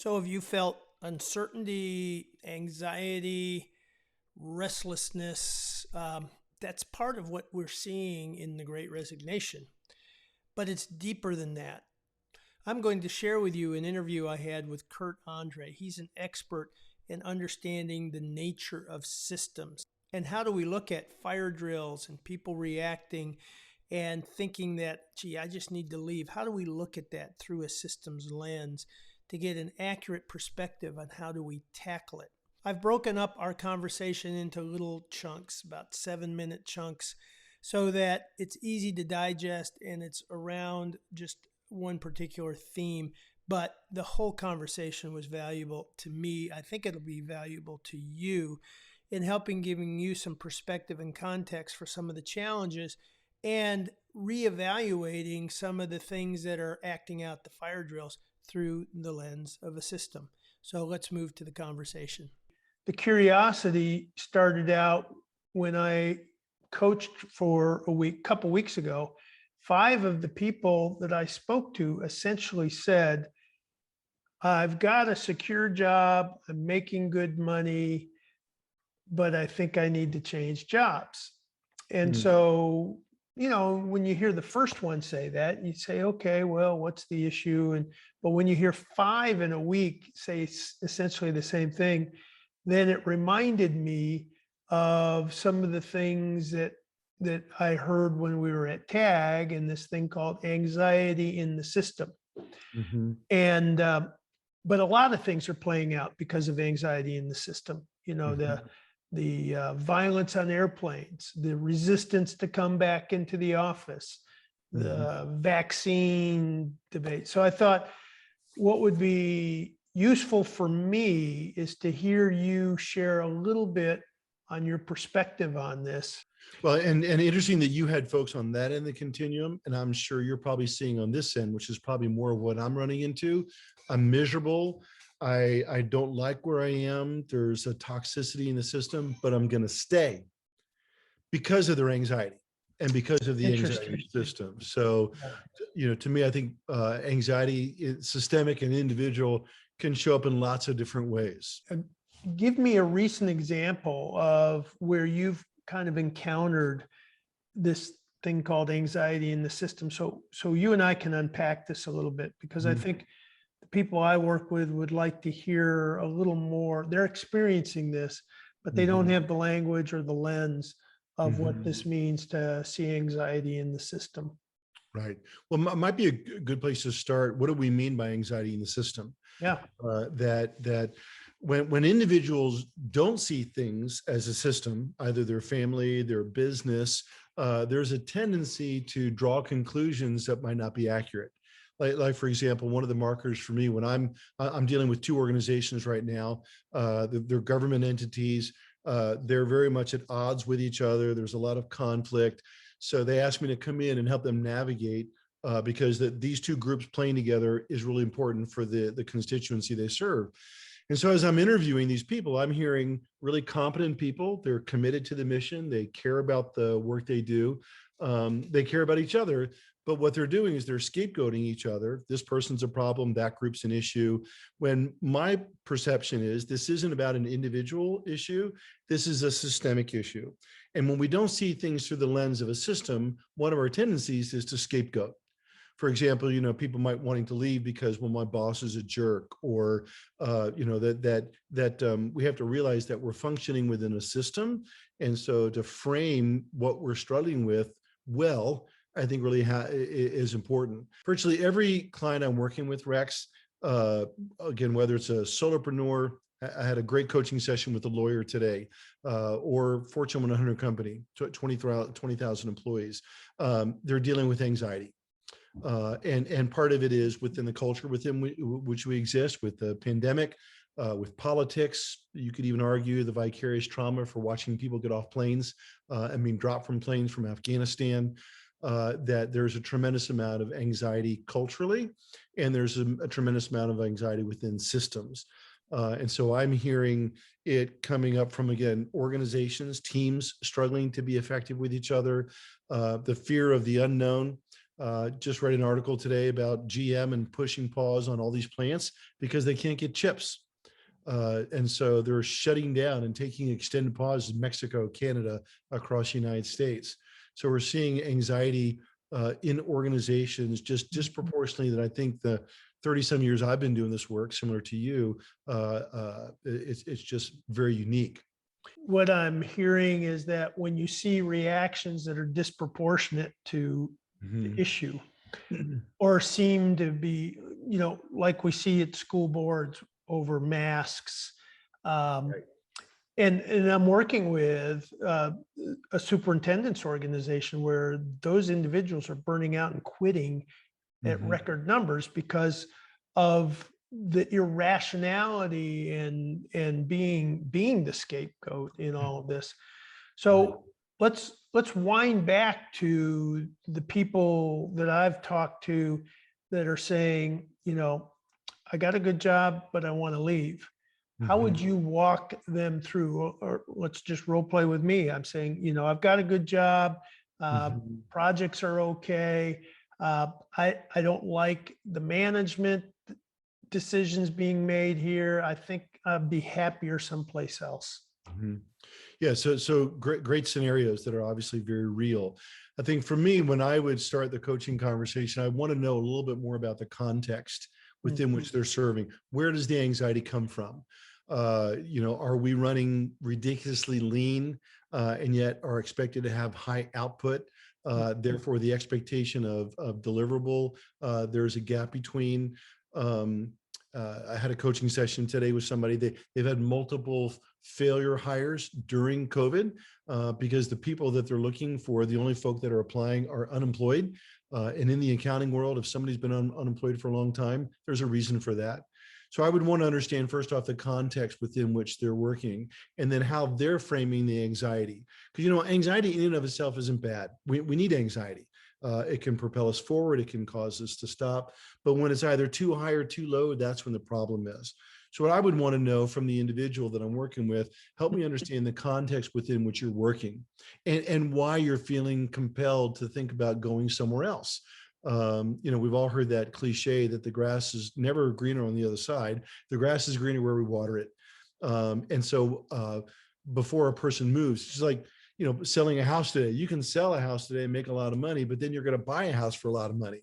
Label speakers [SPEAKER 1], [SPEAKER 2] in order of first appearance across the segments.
[SPEAKER 1] So have you felt uncertainty, anxiety, restlessness? That's part of what we're seeing in the Great Resignation, but it's deeper than that. I'm going to share with you an interview I had with Kurt Andre. He's an expert in understanding the nature of systems. And how do we look at fire drills and people reacting and thinking that, gee, I just need to leave? How do we look at that through a systems lens to get an accurate perspective on how do we tackle it? I've broken up our conversation into little chunks, about 7-minute chunks, so that it's easy to digest and it's around just one particular theme. But the whole conversation was valuable to me. I think it'll be valuable to you in helping giving you some perspective and context for some of the challenges and reevaluating some of the things that are acting out the fire drills through the lens of a system. So let's move to the conversation. The curiosity started out when I coached for couple weeks ago. 5 of the people that I spoke to essentially said, I've got a secure job, I'm making good money, but I think I need to change jobs. And so, when you hear the first one say that, you say, okay, well, what's the issue? But when you hear 5 in a week say essentially the same thing, then it reminded me of some of the things that I heard when we were at TAG and this thing called anxiety in the system.
[SPEAKER 2] Mm-hmm.
[SPEAKER 1] And but a lot of things are playing out because of anxiety in the system. The violence on airplanes, the resistance to come back into the office, the vaccine debate. So I thought what would be useful for me is to hear you share a little bit on your perspective on this.
[SPEAKER 2] Well, and interesting that you had folks on that end of the continuum, and I'm sure you're probably seeing on this end, which is probably more of what I'm running into. I'm miserable. I don't like where I am. There's a toxicity in the system, but I'm going to stay because of their anxiety and because of the anxiety system. So, to me, I think anxiety is systemic and individual can show up in lots of different ways.
[SPEAKER 1] Give me a recent example of where you've kind of encountered this thing called anxiety in the system. So you and I can unpack this a little bit, because I think the people I work with would like to hear a little more. They're experiencing this, but they don't have the language or the lens of what this means to see anxiety in the system.
[SPEAKER 2] Right. Well, it might be a good place to start. What do we mean by anxiety in the system?
[SPEAKER 1] Yeah.
[SPEAKER 2] That when individuals don't see things as a system, either their family, their business, there's a tendency to draw conclusions that might not be accurate. Like for example, one of the markers for me when I'm dealing with 2 organizations right now, they're government entities. They're very much at odds with each other. There's a lot of conflict. So they asked me to come in and help them navigate because these 2 groups playing together is really important for the constituency they serve. And so as I'm interviewing these people, I'm hearing really competent people. They're committed to the mission. They care about the work they do. They care about each other. But what they're doing is they're scapegoating each other. This person's a problem, that group's an issue. When my perception is this isn't about an individual issue, this is a systemic issue. And when we don't see things through the lens of a system, one of our tendencies is to scapegoat. For example, people might wanting to leave because, well, my boss is a jerk, or that we have to realize that we're functioning within a system, and so to frame what we're struggling with well, I think really is important. Virtually every client I'm working with, Rex, again, whether it's a solopreneur, I had a great coaching session with a lawyer today, or Fortune 100 company, 20,000 employees. They're dealing with anxiety. And part of it is within the culture within which we exist, with the pandemic, with politics. You could even argue the vicarious trauma for watching people get off planes, dropped from planes from Afghanistan. That there's a tremendous amount of anxiety culturally, and there's a tremendous amount of anxiety within systems. And so I'm hearing it coming up from, again, organizations, teams struggling to be effective with each other, the fear of the unknown, Just read an article today about GM and pushing pause on all these plants because they can't get chips. And so they're shutting down and taking extended pauses in Mexico, Canada, across the United States. So we're seeing anxiety in organizations just disproportionately that I think the 30 some years I've been doing this work, similar to you, it's just very unique.
[SPEAKER 1] What I'm hearing is that when you see reactions that are disproportionate to the
[SPEAKER 2] Mhm.
[SPEAKER 1] issue or seem to be, like we see at school boards over masks, um,
[SPEAKER 2] Right.
[SPEAKER 1] and I'm working with a superintendent's organization where those individuals are burning out and quitting at
[SPEAKER 2] Mhm.
[SPEAKER 1] record numbers because of the irrationality and being the scapegoat in all of this.
[SPEAKER 2] Right.
[SPEAKER 1] So let's wind back to the people that I've talked to that are saying, I got a good job, but I want to leave. How would
[SPEAKER 2] Mhm.
[SPEAKER 1] you walk them through, or let's just role play with me? I'm saying, I've got a good job, uh,
[SPEAKER 2] Mhm.
[SPEAKER 1] projects are okay. I don't like the management decisions being made here. I think I'd be happier someplace else.
[SPEAKER 2] Mhm. Yeah, so great scenarios that are obviously very real. I think for me, when I would start the coaching conversation, I want to know a little bit more about the context within
[SPEAKER 1] Mhm.
[SPEAKER 2] which they're serving. Where does the anxiety come from? Are we running ridiculously lean and yet are expected to have high output? Therefore, the expectation of deliverable, there's a gap between. Um, I had a coaching session today with somebody. They've had multiple failure hires during COVID because the people that they're looking for, the only folk that are applying are unemployed. And in the accounting world, if somebody's been unemployed for a long time, there's a reason for that. So I would want to understand first off the context within which they're working and then how they're framing the anxiety. Because, anxiety in and of itself isn't bad. We need anxiety. It can propel us forward. It can cause us to stop. But when it's either too high or too low, that's when the problem is. So what I would want to know from the individual that I'm working with, help me understand the context within which you're working and why you're feeling compelled to think about going somewhere else. We've all heard that cliche that the grass is never greener on the other side. The grass is greener where we water it. And so before a person moves, it's like, selling a house today. You can sell a house today and make a lot of money, but then you're going to buy a house for a lot of money.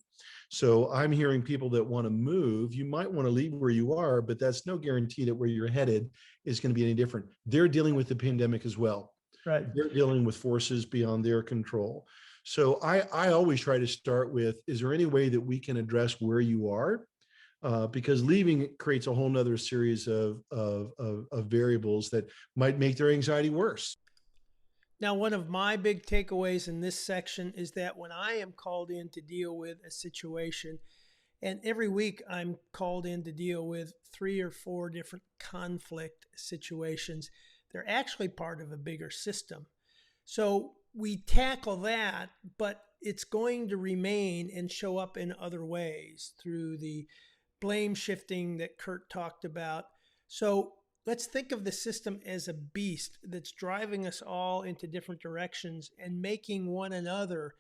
[SPEAKER 2] So I'm hearing people that want to move. You might want to leave where you are, but that's no guarantee that where you're headed is going to be any different. They're dealing with the pandemic as well.
[SPEAKER 1] Right.
[SPEAKER 2] They're dealing with forces beyond their control. So I always try to start with, is there any way that we can address where you are? Because leaving creates a whole nother series of variables that might make their anxiety worse.
[SPEAKER 1] Now, one of my big takeaways in this section is that when I am called in to deal with a situation, and every week I'm called in to deal with 3 or 4 different conflict situations, they're actually part of a bigger system. So we tackle that, but it's going to remain and show up in other ways through the blame shifting that Kurt talked about. So let's think of the system as a beast that's driving us all into different directions and making one another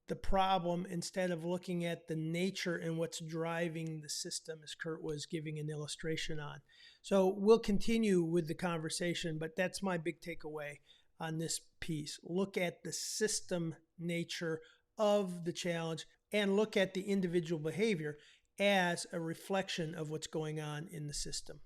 [SPEAKER 1] the problem instead of looking at the nature and what's driving the system, as Kurt was giving an illustration on. So we'll continue with the conversation, but that's my big takeaway on this piece. Look at the system nature of the challenge and look at the individual behavior as a reflection of what's going on in the system.